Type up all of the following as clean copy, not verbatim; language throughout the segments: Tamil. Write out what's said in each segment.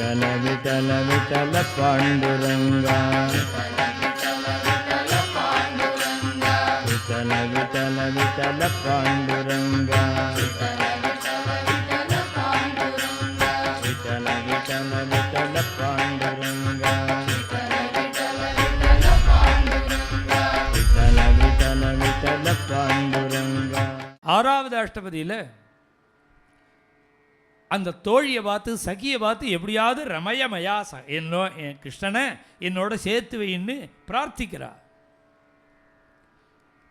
விட்டல விட்டல விட்டல பாண்டுரங்கா விட்டல விட்டல விட்டல பாண்டுரங்கா விட்டல விட்டல விட்டல பாண்டுரங்கா விட்டல விட்டல விட்டல பாண்டுரங்கா. ஆறாவது அஷ்டபதியில் அந்த தோழியை பார்த்து சகியை பார்த்து எப்படியாவது ரமயமயா என் கிருஷ்ணனை என்னோட சேர்த்து வைன்னு பிரார்த்திக்கிறா.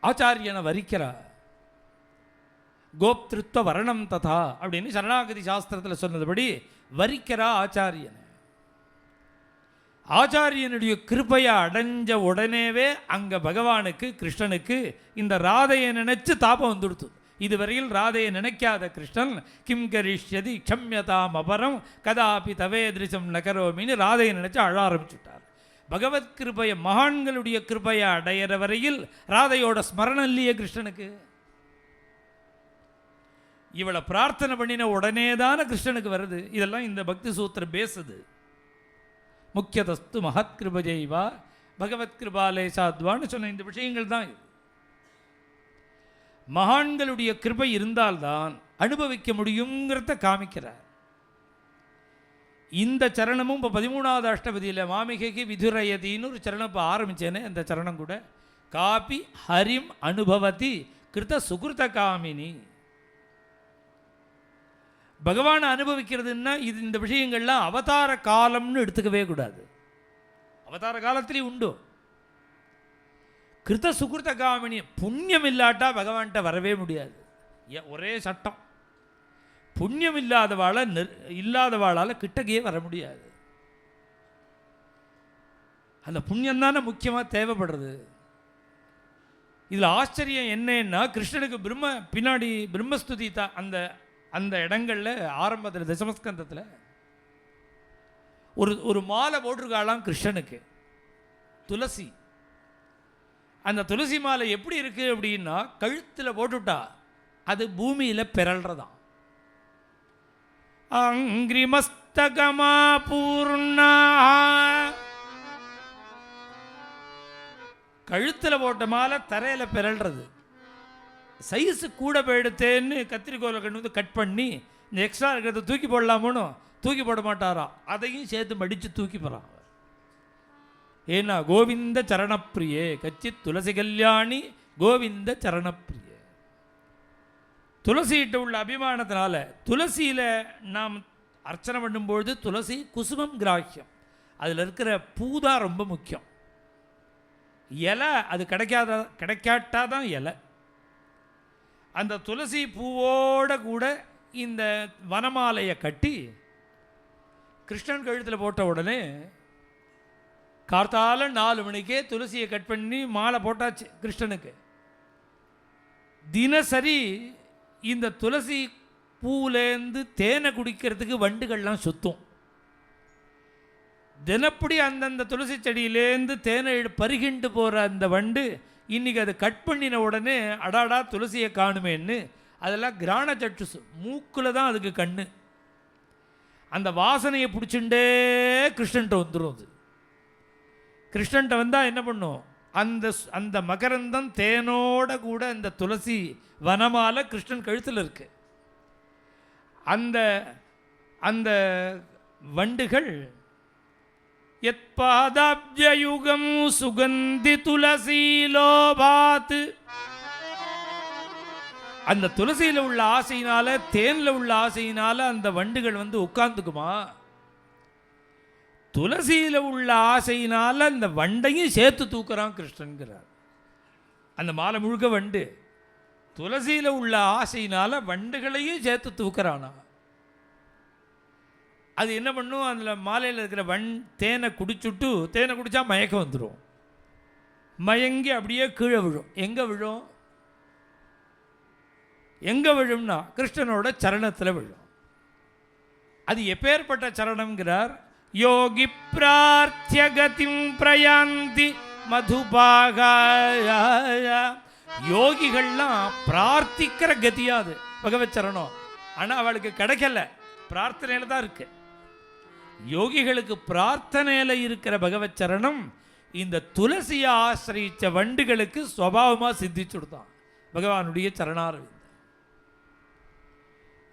ஆச்சாரியனை வரிக்கிறா. கோப்திருத்வ வரணம் ததா அப்படின்னு சரணாகதி சாஸ்திரத்தில் சொன்னதுபடி வரிக்கிறா ஆச்சாரியனை. ஆச்சாரியனுடைய கிருபையை அடைஞ்ச உடனேவே அங்கே பகவானுக்கு கிருஷ்ணனுக்கு இந்த ராதையை நினைச்சு தாபம் வந்துடுத்து. இதுவரையில் ராதையை நினைக்காத கிருஷ்ணன் கிம் கரிஷ்யதி க்ஷம்யதாம் அபரம் கதாபி தவேதிருஷம் நகரோமின்னு ராதையை நினைச்சு அழ ஆரம்பிச்சுட்டார். பகவத் கிருபையை மகான்களுடைய கிருபையை அடையிற வரையில் ராதையோட ஸ்மரணம் இல்லையே கிருஷ்ணனுக்கு. இவளை பிரார்த்தனை பண்ணின உடனே தானே கிருஷ்ணனுக்கு வருது. இதெல்லாம் இந்த பக்தி சூத்திரம் பேசுது. முக்கியதஸ்து மகத் கிருபஜைவா பகவத் கிருபாலேசாத்வான்னு சொன்ன இந்த விஷயங்கள் தான் இது. மகான்களுடைய கிருபை இருந்தால்தான் அனுபவிக்க முடியுங்கிறத காமிக்கிறார். இந்த சரணமும் இப்போ 13வது அஷ்டபதியில் மாமிகைக்கு விதுரயதின்னு ஒரு சரணம் இப்போ ஆரம்பித்தேனே, அந்த சரணம் கூட காபி ஹரிம் அனுபவதி கிருத சுகிருத காமினி. பகவானை அனுபவிக்கிறதுன்னா இது இந்த விஷயங்கள்லாம் அவதார காலம்னு எடுத்துக்கவே கூடாது. அவதார காலத்திலேயும் உண்டு. கிருத்த சுகிருத்த காமினி புண்ணியம் இல்லாட்டா பகவான்கிட்ட வரவே முடியாது. ஒரே சட்டம், புண்ணியம் இல்லாதவாளால் கிட்டக்கையே வர முடியாது. அந்த புண்ணியம் தானே முக்கியமாக தேவைப்படுறது. இதில் ஆச்சரியம் என்னன்னா கிருஷ்ணனுக்கு பின்னாடி பிரம்மஸ்துதி அந்த அந்த இடங்களில் ஆரம்பத்தில் தசமஸ்கந்தத்தில் ஒரு மாலை போட்டிருக்காளாம் கிருஷ்ணனுக்கு, துளசி. அந்த துளசி மாலை எப்படி இருக்குது அப்படின்னா கழுத்தில் போட்டுட்டா அது பூமியில் பிறல்றதான். அங்கிரிமஸ்தகமா பூர்ணா, கழுத்தில் போட்ட மாலை தரையில் பிறல்றது. சைஸு கூட போயிடுத்தேன்னு கத்திரிக்கோலை கொண்டு வந்து கட் பண்ணி இந்த எக்ஸ்ட்ரா இருக்கிறத தூக்கி போடலாமோன்னு தூக்கி போட மாட்டாராம். அதையும் சேர்த்து மடித்து தூக்கி போகிறான். ஏன்னா கோவிந்த சரணப்பிரியே கச்சித் துளசி கல்யாணி கோவிந்த சரணப்பிரியே. துளசிகிட்ட உள்ள அபிமானத்தினால துளசியில் நாம் அர்ச்சனை பண்ணும்பொழுது துளசி குசுமம் கிராக்கியம், அதில் இருக்கிற பூ தான் ரொம்ப முக்கியம். இலை அது கிடைக்காட்டாதான் இலை. அந்த துளசி பூவோட கூட இந்த வனமாலையை கட்டி கிருஷ்ணன் கழுத்தில் போட்ட உடனே கார்த்தால 4 மணிக்கே துளசியை கட் பண்ணி மாலை போட்டாச்சு கிருஷ்ணனுக்கு. தினசரி இந்த துளசி பூலேருந்து தேனை குடிக்கிறதுக்கு வண்டுகள்லாம் சுற்றும். தினப்படி அந்தந்த துளசி செடியிலேருந்து தேனை பருகிண்டு போகிற அந்த வண்டு இன்றைக்கி அதை கட் பண்ணின உடனே அடாடா துளசியை காணுமேன்னு அதெல்லாம் கிராண சட்டுசு, மூக்கில் தான் அதுக்கு கண்ணு. அந்த வாசனையை பிடிச்சுட்டே கிருஷ்ணன்ட்ட வந்துடும். அது கிருஷ்ணன்ட்ட வந்தால் என்ன பண்ணும், அந்த மகரந்தம் தேனோட கூட அந்த துளசி வனமால கிருஷ்ணன் கழுத்தில் இருக்கு. அந்த அந்த வண்டுகள் யத்பாதாப்ஜயுகம் சுகந்தி துளசி லோபாத், அந்த துளசியில் உள்ள ஆசையினால தேனில் உள்ள ஆசையினால அந்த வண்டுகள் வந்து உட்கார்ந்துக்குமா. துளசியில் உள்ள ஆசையினால அந்த வண்டையும் சேர்த்து தூக்குறான் கிருஷ்ணன்கிறார். அந்த மாலை முழுக்க வண்டு, துளசியில் உள்ள ஆசையினால வண்டுகளையும் சேர்த்து தூக்குறானா. அது என்ன பண்ணும், அதில் மாலையில் இருக்கிற தேனை குடிச்சுட்டு, தேனை குடித்தா மயக்கம் வந்துடும். மயங்கி அப்படியே கீழே விழும். எங்கே விழும்னா கிருஷ்ணனோட சரணத்தில் விழும். அது எப்பேற்பட்ட சரணம்ங்கிறார். யோகி பிரார்த்திய கதிம் பிரயாந்தி மதுபாகா. யோகிகள்லாம் பிரார்த்திக்கிற கதியாது பகவத் சரணம். ஆனால் அவளுக்கு கிடைக்கல, பிரார்த்தனையில் தான் இருக்கு. யோகிகளுக்கு பிரார்த்தனையில் இருக்கிற பகவத் சரணம் இந்த துளசியை ஆசிரியிச்ச வண்டுகளுக்கு சுவாவமாக சித்திச்சுடுதான் பகவானுடைய சரணாரவிந்தம்.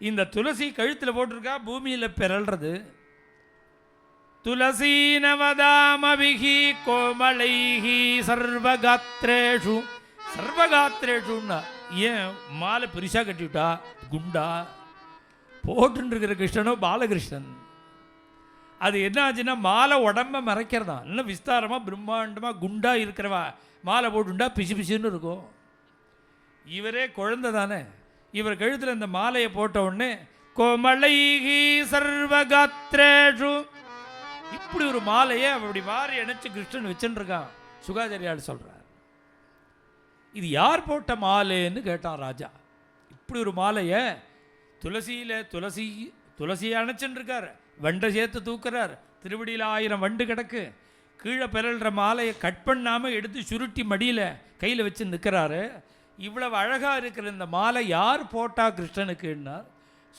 இந்த துளசி கழுத்தில் போட்டிருக்கா, பூமியில் பிறல்றது. துளசி நவதாமபிஹி கோமளைஹி சர்வகாத்ரேஷு. சர்வகாத்ரேஷுன்னா ஏன் மாலை பெருசாக கட்டிவிட்டா குண்டா போட்டுருக்கிற கிருஷ்ணனோ பாலகிருஷ்ணன். அது என்ன ஆச்சுன்னா மாலை உடம்ப மறைக்கிறதா. நல்லா விஸ்தாரமாக பிரம்மாண்டமாக குண்டா இருக்கிறவா மாலை போட்டுண்டா பிசு பிசுன்னு இருக்கும். இவரே குழந்தை தானே. இவர் கழுத்தில் இந்த மாலையை போட்ட உடனே கோமளைஹி சர்வகாத்ரேஷு இப்படி ஒரு மாலையை அப்படி வாரி அணைச்சு கிருஷ்ணன் வச்சுன்னு இருக்கான். சுகாச்சாரியார் சொல்கிறார், இது யார் போட்ட மாலைன்னு கேட்டான் ராஜா. இப்படி ஒரு மாலையை துளசியை அணைச்சுன்னு இருக்கார், வண்டை சேர்த்து தூக்குறார், திருவடியில் 1000 வண்டு கிடக்கு, கீழே பிறல்ற மாலையை கட் பண்ணாமல் எடுத்து சுருட்டி மடியில் கையில் வச்சு நிற்கிறாரு. இவ்வளவு அழகாக இருக்கிற இந்த மாலை யார் போட்டா கிருஷ்ணனுக்குன்னார்.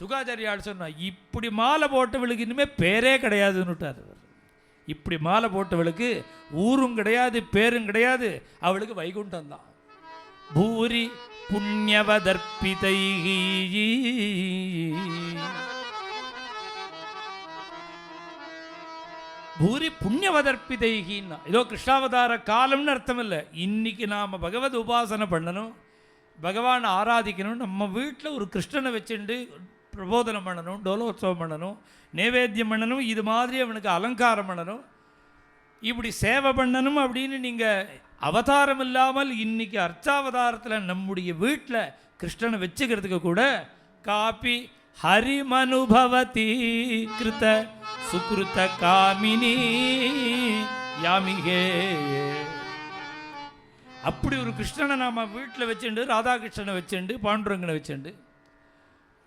சுகாச்சாரியார் சொன்னார், இப்படி மாலை போட்டவளுக்கு இனிமேல் பேரே கிடையாதுன்னுட்டார். இப்படி மாலை போட்டவளுக்கு ஊரும் கிடையாது, பேரும் கிடையாது, அவளுக்கு வைகுண்டம் தான். பூரி புண்ணியவதர்ப்பிதை. பூரி புண்ணியவதர்ப்பிதைகின்னா ஏதோ கிருஷ்ணாவதார காலம்னு அர்த்தம் இல்லை. இன்னைக்கு நாம் பகவத் உபாசனை பண்ணணும், பகவானை ஆராதிக்கணும். நம்ம வீட்டில் ஒரு கிருஷ்ணனை வச்சுண்டு பிரபோதனம் பண்ணணும், டோலோத்சவம் பண்ணணும், நைவேத்தியம் பண்ணணும், இது மாதிரி அவனுக்கு அலங்காரம் பண்ணணும், இப்படி சேவை பண்ணணும். அப்படின்னு நீங்கள் அவதாரம் இல்லாமல் இன்னைக்கு அர்ச்சாவதாரத்தில் நம்முடைய வீட்டில் கிருஷ்ணனை வச்சுக்கிறதுக்கு கூட காப்பி ஹரிமனுபவதி கிருத சுக்ருத காமினி யாமிகே. அப்படி ஒரு கிருஷ்ணனை நாம் வீட்டில் வச்சுண்டு, ராதாகிருஷ்ணனை வச்சுண்டு, பாண்டுரங்கனை வச்சுண்டு,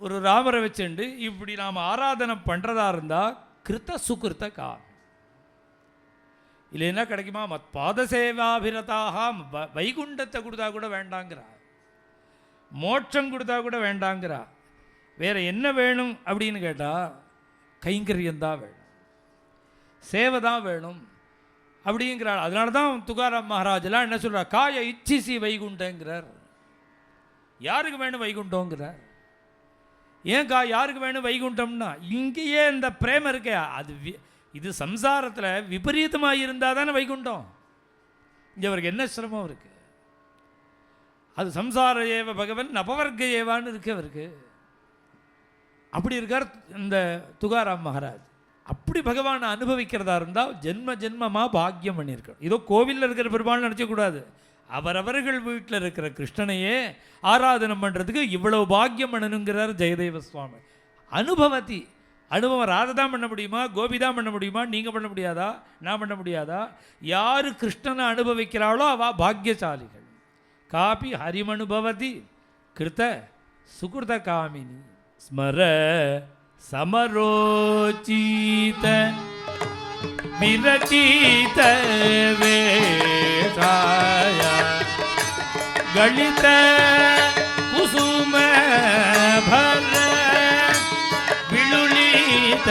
ஒரு ராமரை வச்சுண்டு இப்படி நாம் ஆராதனை பண்ணுறதா இருந்தால் கிருத்த சுகிருத்த காமி. இல்லை என்ன கிடைக்குமா? மத் பாதசேவாபிரதாக வைகுண்டத்தை கொடுத்தா கூட வேண்டாங்கிறா, மோட்சம் கொடுத்தா கூட வேண்டாங்கிறா. வேறு என்ன வேணும் அப்படின்னு கேட்டால் கைங்கரியந்தான் வேணும், சேவை தான் வேணும் அப்படிங்கிறார். அதனால தான் துகாராம் மகாராஜெலாம் என்ன சொல்கிறார், காய இச்சிசி வைகுண்டங்கிறார். யாருக்கு வேணும் வைகுண்டங்கிறார். ஏன்கா யாருக்கு வேணும் வைகுண்டம்னா, இங்கேயே இந்த பிரேமம் இருக்கே, அது இது சம்சாரத்தில் விபரீதமாக இருந்தால் தானே வைகுண்டம். இங்கே அவருக்கு என்ன சிரமம் இருக்குது? அது சம்சார ஏவ பகவன் அபவர்க்க ஏவான்னு இருக்கு அவருக்கு. அப்படி இருக்கார் இந்த துகாராம் மகாராஜ். அப்படி பகவானை அனுபவிக்கிறதா இருந்தால் ஜென்ம ஜென்மமாக பாக்கியம் பண்ணியிருக்கணும். ஏதோ கோவிலில் இருக்கிற பெருமாள் நினச்சக்கூடாது, அவரவர்கள் வீட்டில் இருக்கிற கிருஷ்ணனையே ஆராதனம் பண்ணுறதுக்கு இவ்வளவு பாக்கியம் பண்ணணுங்கிறார் ஜெயதேவ சுவாமி. அனுபவத்தி அனுபவம் ராதை தான் பண்ண முடியுமா, கோபி தான் பண்ண முடியுமா, நீங்கள் பண்ண முடியாதா, நான் பண்ண முடியாதா? யார் கிருஷ்ணனை அனுபவிக்கிறாளோ அவள் பாக்கியசாலிகள். காபி ஹரிமனுபவதி கிருத்த சுகிருத காமினி ஸ்மர சமரோச்சீத விரச்சீத வேஷாய கலித குசும பர விழுலித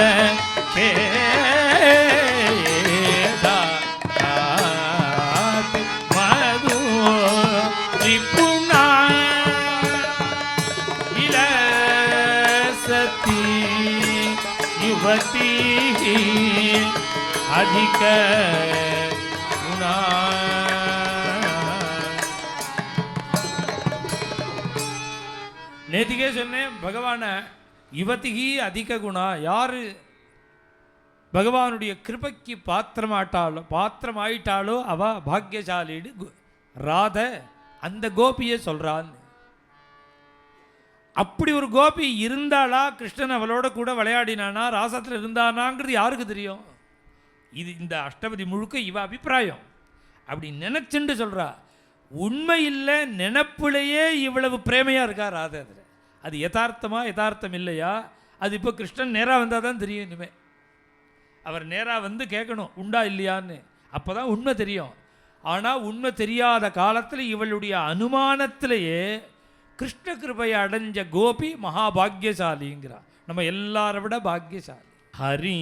மது ரிபுணா இலசதி யுவதி அதிக குணா. நேத்திக்கே சொன்னேன், பகவான யுவதிகி அதிக குணா. யார் பகவானுடைய கிருபைக்கு பாத்திரமாயிட்டாலோ அவ பாக்கியசாலின்னு ராத அந்த கோபியை சொல்கிறான். அப்படி ஒரு கோபி இருந்தாளா, கிருஷ்ணன் அவளோட கூட விளையாடினானா, ராசத்தில் இருந்தானாங்கிறது யாருக்கு தெரியும்? இது இந்த அஷ்டபதி முழுக்க இவ அபிப்பிராயம். அப்படி நினைச்சுண்டு சொல்கிறா. உண்மை இல்லை, நினப்பிலேயே இவ்வளவு பிரேமையாக இருக்கா ராதை. அதில் அது யதார்த்தமா யதார்த்தம் இல்லையா? அது இப்போ கிருஷ்ணன் நேராக வந்தால் தான் தெரியும். இனிமேல் அவர் நேராக வந்து கேட்கணும் உண்டா இல்லையான்னு, அப்போ தான் உண்மை தெரியும். ஆனால் உண்மை தெரியாத காலத்தில் இவளுடைய அனுமானத்திலேயே கிருஷ்ண கிருபையை அடைஞ்ச கோபி மகாபாகியசாலிங்கிறார். நம்ம எல்லாரை விட பாக்கியசாலி. ஹரி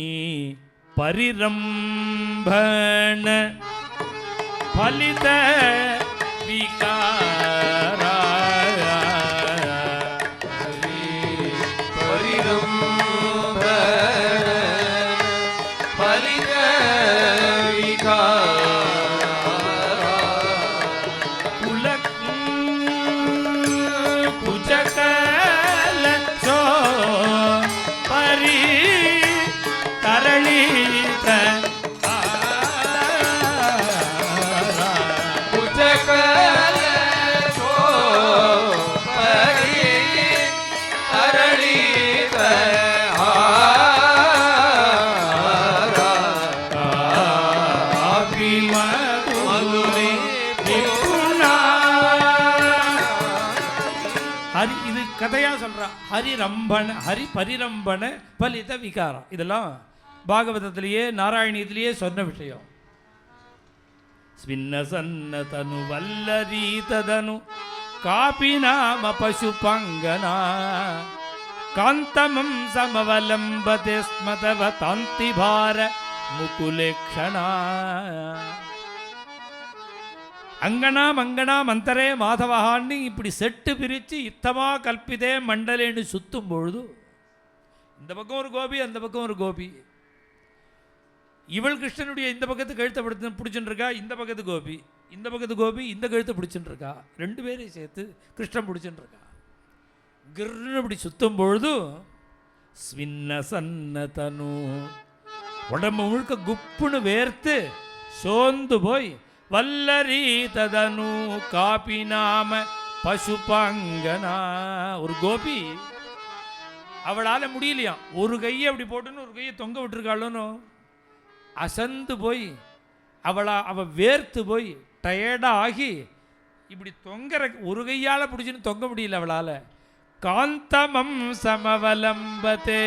ಪರಿರಂಭಣ ಫಲಿತ ವಿಕಾರ கதையா சொல்றா. ஹரிரம்பண ஹரி பரிரம்பண பலித விகாரம். இதெல்லாம் பாகவதத்திலேயே நாராயணியத்திலேயே சொன்ன விஷயம். ஸ்வின்ன சன்ன தனு வல்லரீததனு காபி நாம பசு பங்கனா காந்தமம் சமவலம்பதே ஸ்மதவ தாந்தி பார முகுலேக்ஷணா அங்கனா மங்கனா மந்தரே மாதவஹான்னு இப்படி செட்டு பிரித்து இத்தமா கல்பிதே மண்டலேன்னு சுற்றும் பொழுது இந்த பக்கம் ஒரு கோபி அந்த பக்கம் ஒரு கோபி. இவள் கிருஷ்ணனுடைய இந்த பக்கத்து கழுத்தை பிடிச்சுட்டு இருக்கா, இந்த பக்கத்து கோபி இந்த பக்கத்து கோபி இந்த கழுத்தை பிடிச்சுட்டு இருக்கா. ரெண்டு பேரையும் சேர்த்து கிருஷ்ணன் பிடிச்சுட்டு இருக்கா. கிருன்னு இப்படி சுற்றும் பொழுது ஸ்வின்ன சன்ன தனு உடம்பு முழுக்க குப்புன்னு வேர்த்து சோர்ந்து போய் வல்லரீததனு காபி நாம பசுபங்கனா. ஒரு கோபி அவளால் முடியலையாம், ஒரு கையை அப்படி போட்டுன்னு ஒரு கையை தொங்க விட்டுருக்காளுன்னு அசந்து போய் அவள் வேர்த்து போய் டயர்டாக ஆகி இப்படி தொங்குற ஒரு கையால் பிடிச்சின்னு தொங்க முடியல அவளால். காந்தமம் சமவலம்பதே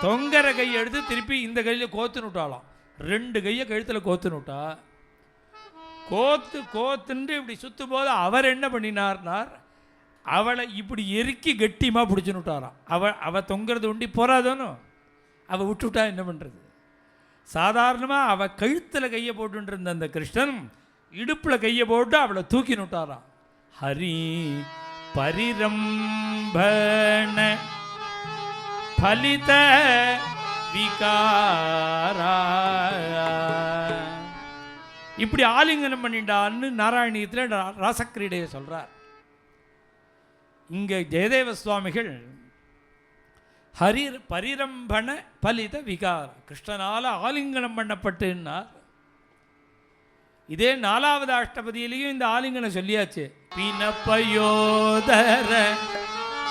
தொங்கற கையை எடுத்து திருப்பி இந்த கையில் கோத்துன்னு விட்டாலாம். ரெண்டு கையை கழுத்தில் கோத்துன்னு விட்டா. கோத்துன்று இப்படி சுற்றும் போது அவர் என்ன பண்ணினார்னார், அவளை இப்படி எருக்கி கெட்டியமாக பிடிச்சுன்னு விட்டாராம். அவள் தொங்குறது உண்டி போறாதோன்னு அவள் விட்டுவிட்டா என்ன பண்ணுறது. சாதாரணமாக அவள் கழுத்தில் கையை போட்டுட்டு இருந்த அந்த கிருஷ்ணன் இடுப்பில் கையை போட்டு அவளை தூக்கின்னு விட்டாராம். ஹரி பரிரம்பண பலித விகாரா. இப்படி ஆலிங்கனம் பண்ணிட்டான்னு நாராயணியத்தில் ராசக்கிரீடையை சொல்கிறார். இங்கே ஜெயதேவ சுவாமிகள் ஹரி பரிரம்பண பலித விகார கிருஷ்ணனால் ஆலிங்கனம் பண்ணப்பட்டுன்னார். இதே 4வது அஷ்டபதியிலையும் இந்த ஆலிங்கனம் சொல்லியாச்சு. பினப்பயோதர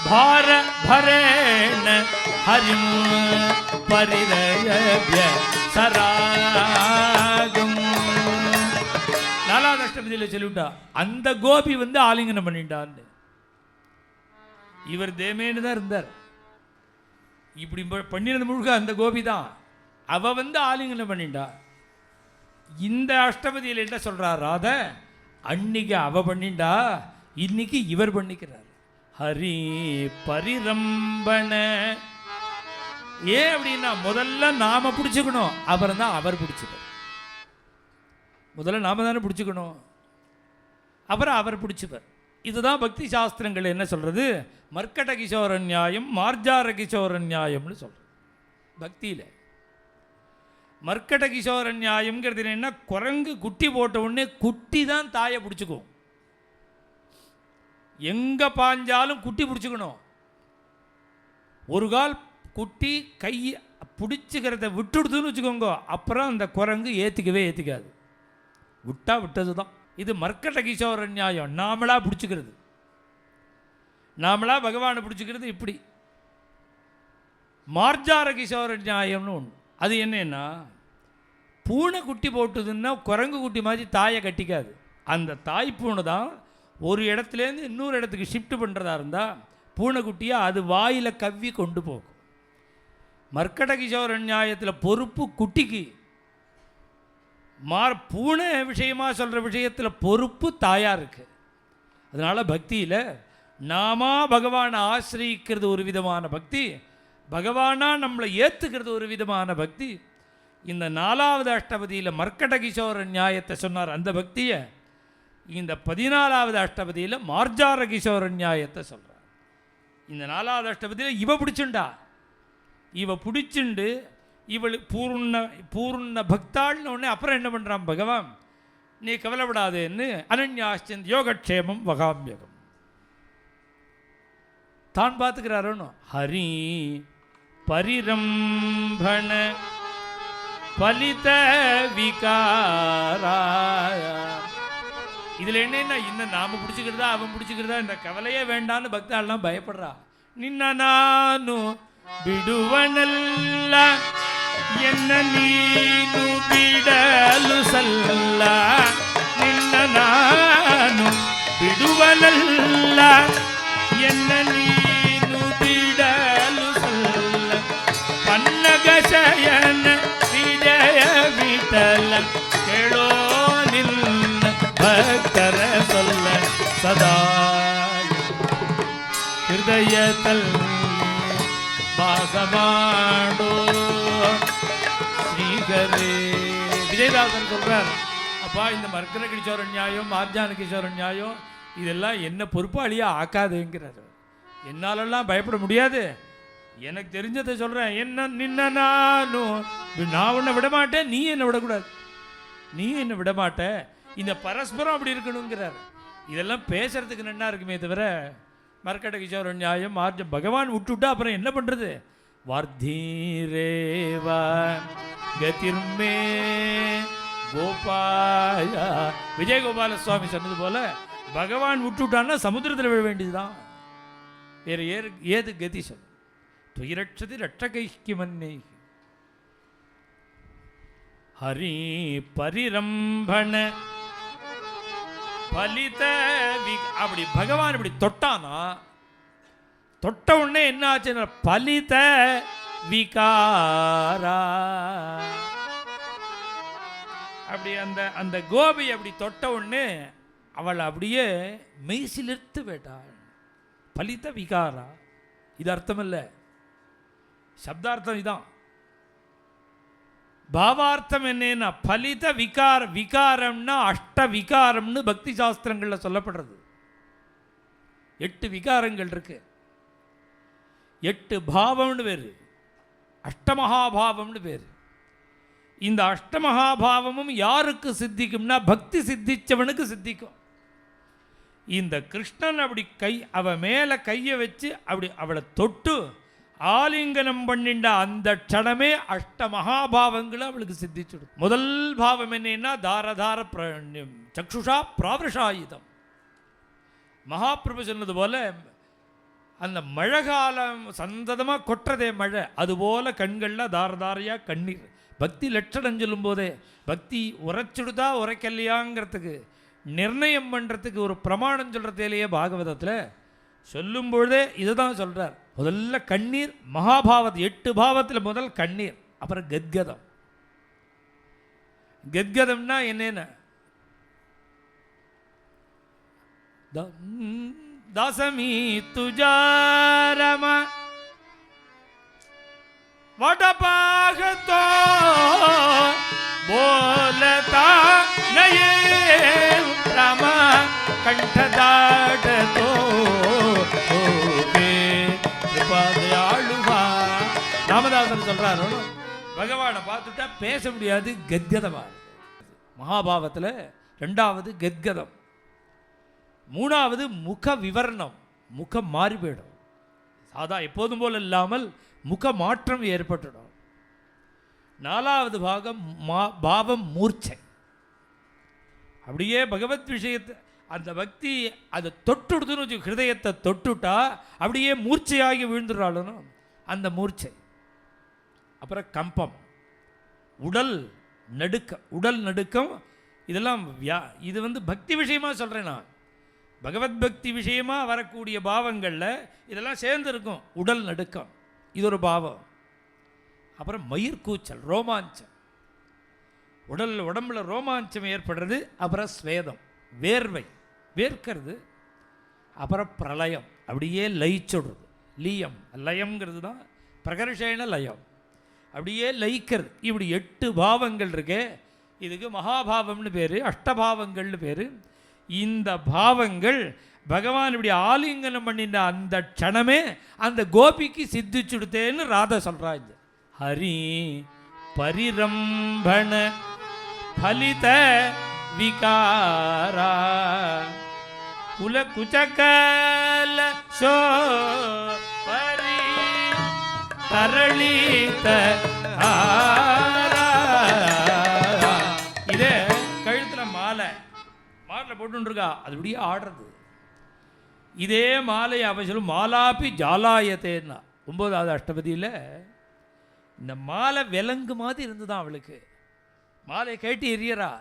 பார பரேண ஹரிம் பரிரயவ்ய சராகம். 4வது அஷ்டபதியில் சொல்லிவிட்டா அந்த கோபி வந்து ஆலிங்கனம் பண்ணிட்டான்னு. இவர் தேமேன்னு தான் இருந்தார். இப்படி பண்ணினது முழுக்க அந்த கோபி தான். அவ வந்து ஆலிங்கனம் பண்ணிட்டா. இந்த அஷ்டபதியில் என்ன சொல்றார் ராத, அன்னைக்கு அவ பண்ணிண்டா, இன்னைக்கு இவர் பண்ணிக்கிறார். ஹரி பரிரம்பண. ஏன் அப்படின்னா முதல்ல நாம பிடிச்சுக்கணும், அப்புறம் தான் அவர் பிடிச்சுப்பார். முதல்ல நாம தானே பிடிச்சுக்கணும், அப்புறம் அவர் பிடிச்சுப்பார். இதுதான் பக்தி சாஸ்திரங்கள் என்ன சொல்றது, மர்க்கட கிஷோர நியாயம் மார்ஜார கிஷோர நியாயம்னு சொல்றது. பக்தியில் மர்க்கட கிஷோர நியாயம்ங்கிறது என்ன, குரங்கு குட்டி போட்ட உடனே குட்டி தான் தாயை பிடிச்சிக்கும். எங்க பாஞ்சாலும் குட்டி பிடிச்சிக்கணும். ஒரு கால் குட்டி கை பிடிச்சிக்கிறத விட்டுடுதுன்னு வச்சுக்கோங்க, அப்புறம் அந்த குரங்கு ஏற்றிக்காது. விட்டா விட்டது தான். இது மர்க்கட கிஷோர நியாயம். நாமளா பிடிச்சிக்கிறது, நாமளா பகவானை பிடிச்சிக்கிறது. இப்படி மார்ஜார கிஷோர நியாயம்னு ஒன்று. அது என்னன்னா, பூனை குட்டி போட்டுதுன்னா குரங்கு குட்டி மாதிரி தாயை கட்டிக்காது. அந்த தாய் பூனை தான் ஒரு இடத்துலேருந்து இன்னொரு இடத்துக்கு ஷிஃப்ட் பண்ணுறதா இருந்தால் பூனைக்குட்டியை அது வாயில் கவ்வி கொண்டு போகும். மர்க்கட கிஷோர நியாயத்தில் பொறுப்பு குட்டிக்கு, பூனை விஷயமாக சொல்கிற விஷயத்தில் பொறுப்பு தாயாக இருக்குது. அதனால் பக்தியில் நாம பகவானை ஆசிரியிக்கிறது ஒரு விதமான பக்தி, பகவானா நம்மளை ஏற்றுக்கிறது ஒரு விதமான பக்தி. இந்த 4வது அஷ்டபதியில் மர்க்கட கிஷோர நியாயத்தை சொன்னார் அந்த பக்தியை, இந்த 14வது அஷ்டபதியில் மார்ஜார கிஷோர நியாயத்தை சொல்கிறார். இந்த 4வது அஷ்டபதியில் இவ பிடிச்சுண்டா, இவ பிடிச்சுண்டு இவளுக்கு பூர்ண பக்தாள்னு உடனே அப்புறம் என்ன பண்ணுறான் பகவான், நீ கவலைப்படாதேன்னு அனன்யாஸ்சந்த் யோகக்ஷேமம் வகாமியகம் தான் பார்த்துக்கிறாரோன்னு. ஹரி பரிரம்பண பலித விகாரா. இதில் என்னன்னா இன்னும் நாம பிடிச்சிக்கிறதா அவன் பிடிச்சிக்கிறதா இந்த கவலையே வேண்டான்னு பக்தாள்லாம் பயப்படுறா. நின்ன நானு ಬಿಡುವನಲ್ಲ ಎನ್ನ ನೀನು ಬಿಡಲು ಸಲ್ಲ, ನಿನ್ನ ನಾನು ಬಿಡುವನಲ್ಲ ಎನ್ನ ನೀನು ಬಿಡಲು ಸಲ್ಲ, ಪನ್ನಗ ಶಯನ ವಿಜಯ ವಿಠಲ ಕೇಳೋ ನಿನ್ನ ಭಕ್ತರ ಸೊಲ್ಲ ಸದಾ ಹೃದಯದಲ್ಲಿ வாசமாடோ ஸ்ரீகரே. விஜயதாசன் சொல்றார், அப்பா இந்த மர்க்கர கிஷோர நியாயம் மார்ஜான கிஷோர நியாயம் இதெல்லாம் என்ன பொறுப்பாளியா ஆக்காதுங்கிறார். என்னாலெல்லாம் பயப்பட முடியாது, எனக்கு தெரிஞ்சதை சொல்கிறேன். என்ன நின்ன நானும் நான் உன்னை விட மாட்டேன், நீ என்னை விடக்கூடாது, நீ என்னை விட மாட்டேன். இந்த பரஸ்பரம் அப்படி இருக்கணுங்கிறார். இதெல்லாம் பேசுறதுக்கு நன்னா இருக்குமே தவிர மர்க்கட கிஷோர நியாயம் மார்ஜம் பகவான் விட்டுவிட்டா அப்புறம் என்ன பண்ணுறது. வர்தீரேவா கதிர்மே கோபாய. விஜயகோபால சுவாமி சொன்னது போல பகவான் விட்டுவிட்டான்னா சமுத்திரத்தில் விழ வேண்டியதுதான், வேறு ஏது கதி சொல். துயிரட்சதி ரட்சகைக்கு மன்னே ஹரி பரிரம்பண பலித. அப்படி பகவான் இப்படி தொட்டானா, தொட்ட உடனே என்ன ஆச்சுன்னா பலித விகாரா. அப்படி அந்த கோபி அப்படி தொட்ட உடனே அவள் அப்படியே மெய்சிலிர்த்து விட்டாள். பலித விகாரா இது அர்த்தம் இல்லை, சப்தார்த்தம் இதான். பாவார்த்தம் என்னன்னா பலித விகாரம்னா அஷ்ட விகாரம்னு பக்தி சாஸ்திரங்களில் சொல்லப்படுறது. 8 விகாரங்கள் இருக்கு, 8 பாவம்னு பேரு, அஷ்டமகாபாவம்னு பேரு. இந்த அஷ்டமகாபாவமும் யாருக்கு சித்திக்கும்னா பக்தி சித்திச்சவனுக்கு சித்திக்கும். இந்த கிருஷ்ணன் அப்படி அவ மேல கையை வச்சு அப்படி அவளை தொட்டு ஆலிங்கனம் பண்ணிண்ட அந்த க்ஷணமே அஷ்ட மகாபாவங்களை அவளுக்கு சித்திச்சுடும். முதல் பாவம் என்னன்னா தாரதார சக்ஷுஷா பிராவஷாயுதம். மகாபிரபு சொன்னது போல அந்த மழை காலம் சந்ததமாக கொட்டுறதே மழை, அதுபோல கண்களில் தாரதாரையாக கண்ணீர். பக்தி லட்சணம் சொல்லும் போதே பக்தி உரைச்சுடுதா உரைக்கலையாங்கிறதுக்கு நிர்ணயம் பண்ணுறதுக்கு ஒரு பிரமாணம் சொல்கிறதுலேயே பாகவதத்தில் சொல்லும் பொழுதே இதுதான் சொல்கிறார். முதல்ல கண்ணீர், மகாபாவத் 8 பாவத்தில் முதல் கண்ணீர், அப்புறம் கத்கதம். கத்கதம்னா என்னென்ன தாசமி துஜாரம வடபாகத்தோ போலதா நயே ராம கண்டதாடதோ ஆளுவா. ராமதாசன் சொல்றாரு, பகவானை பார்த்துட்டா பேச முடியாது, கத்கதமா. மகாபாவத்தில் 2வது கத்கதம், 3வது முக விவரணம், முகம் மாறி போயிடும். சாதா எப்போதும் போல் இல்லாமல் முக மாற்றம் ஏற்பட்டுடும். 4வது பாவம் மூர்ச்சை. அப்படியே பகவத் விஷயத்தை அந்த பக்தி அதை தொட்டுடுதுன்னு வச்சு ஹிருதயத்தை தொட்டுட்டா அப்படியே மூர்ச்சையாகி விழுந்துடுறாளுன்னு அந்த மூர்ச்சை. அப்புறம் கம்பம், உடல் நடுக்கம். இதெல்லாம் இது பக்தி விஷயமா சொல்கிறேன் நான். பகவத் பக்தி விஷயமாக வரக்கூடிய பாவங்களில் இதெல்லாம் சேர்ந்துருக்கும். உடல் நடுக்கம் இது ஒரு பாவம். அப்புறம் மயிர்கூச்சல், ரோமாஞ்சம், உடம்புல ரோமாஞ்சம் ஏற்படுறது. அப்புறம் ஸ்வேதம், வேர்வை, வேர்க்கிறது. அப்புறம் பிரளயம், அப்படியே லயிச்சுடுறது. லயம்ங்கிறது தான் பிரகர்ஷேன லயம். அப்படியே லயிக்கிறது. இப்படி 8 பாவங்கள் இருக்கே, இதுக்கு மகாபாவம்னு பேர், அஷ்டபாவங்கள்னு பேர். இந்த பாவங்கள் பகவான் இப்படி ஆலிங்கனம் பண்ணின அந்த க்ஷணமே அந்த கோபிக்கு சித்திச்சுடுத்தேன்னு ராதா சொல்கிறா. இது ஹரி பரிரம்பண ஃபலித விகாரா குல குச்சகல சோ பரி தரளித இதே கழுத்தில் மாலை போட்டுருக்கா, அது இப்படியே ஆடுறது. இதே மாலை அவ சொல்லும் மாலாப்பி ஜாலாயத்தேன்னா 9வது அஷ்டபதியில் இந்த மாலை விலங்கு மாதிரி இருந்துதான் அவளுக்கு. மாலையை கேட்டு எரியறா.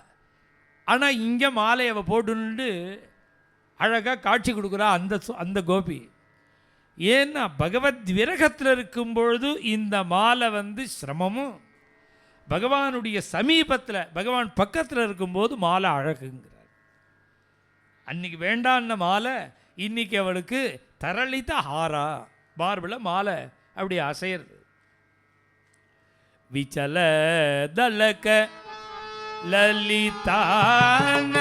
ஆனால் இங்கே மாலை அவள் போட்டுன்னு அழகாக காட்சி கொடுக்குறா அந்த கோபி. ஏன்னா பகவத் விரகத்தில் இருக்கும்பொழுது இந்த மாலை சிரமமும், பகவானுடைய சமீபத்தில் பகவான் பக்கத்தில் இருக்கும்போது மாலை அழகுங்கிறார். அன்னைக்கு வேண்டான்ன மாலை இன்னைக்கு அவளுக்கு தரளித்த ஹாரா, மார்பில் மாலை அப்படி அசையிறது. விச்சல தலக லலிதான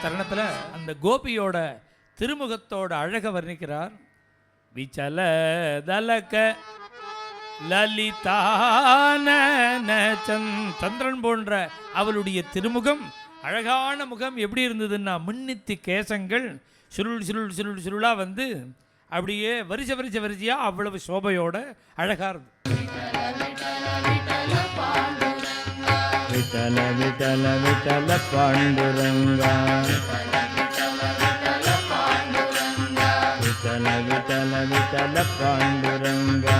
தருணத்தில் அந்த கோபியோட திருமுகத்தோட அழக வர்ணிக்கிறார். விச்சல தலக லலிதான சந்திரன் போன்ற அவளுடைய திருமுகம், அழகான முகம் எப்படி இருந்ததுன்னா முன்னித்தி கேசங்கள் சுருள் சுருள் சுருள் சுருளா அப்படியே வரிசையா அவ்வளவு சோபையோட அழகா இருந்தது. விட்டல விட்டல விட்டல பாண்டுரங்கா, விட்டல விட்டல விட்டல பாண்டுரங்கா.